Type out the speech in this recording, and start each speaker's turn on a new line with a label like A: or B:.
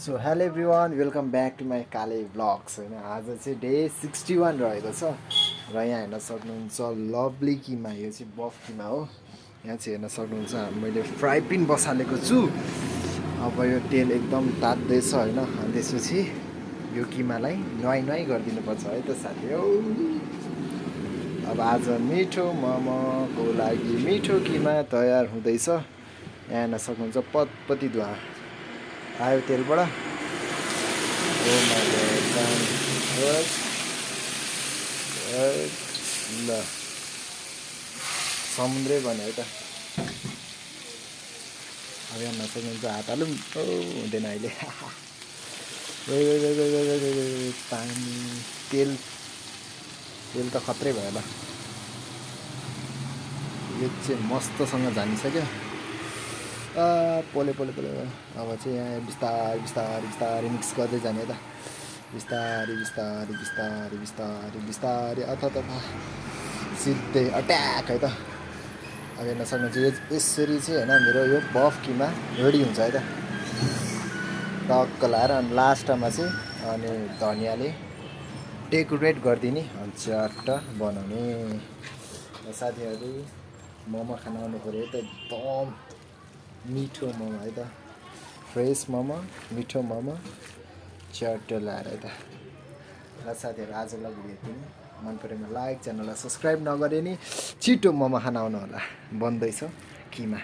A: So hello everyone welcome back to my काले vlogs होइन आज चाहिँ डे 61 रहेको छ र यहाँ हेर्न सक्नुहुन्छ लभली किमा यो चाहिँ बफ किमा हो। यहाँ चाहिँ हेर्न सक्नुहुन्छ मैले फ्राई पिन बसालेको छु। अब यो तेल एकदम तात्दैछ होइन अनि त्यसपछि यो किमालाई नुहाई गरिदिनुपर्छ है त साथी हो। अब आज मिठो मोमोको लागि मिठो किमा तयार हुँदैछ। यहाँ हेर्न सक्नुहुन्छ पतपति धुवा आयो तेलबाट। ल समुद्रै बन्यो है त। अब यहाँ नसक्नुहुन्छ हात हालौँ हुँदैन अहिले। पानी तेल तेल त खत्रै भयो ल। यो चाहिँ मस्तसँग झानिसक्यो। पोले पोले पोले अब चाहिँ यहाँ बिस्तारै बिस्तारै बिस्तारै मिक्स गर्दै जाने त बिस्तारै बिस्तारै बिस्तारै बिस्तारै बिस्तारै अथवा सिधै अट्याक है त। अब हेर्न सक्नुहुन्छ यसरी चाहिँ होइन मेरो यो बफ किमा रेडी हुन्छ है त टक्क लाएर। अनि लास्टमा चाहिँ अनि धनियाँले डेकोरेट गरिदिने अनि चट्ट बनाउने। साथीहरू मोमो खान आउनु पऱ्यो है त। एकदम मिठो मोमो है त फ्रेस मोमो मिठो मोमो चट्ट लाएर है त। र साथीहरू आजलाई भिडियो यति नै। मन परेमा लाइक च्यानललाई सब्सक्राइब नगरे नि छिटो मोमो खान आउनु होला बन्दैछ किमा।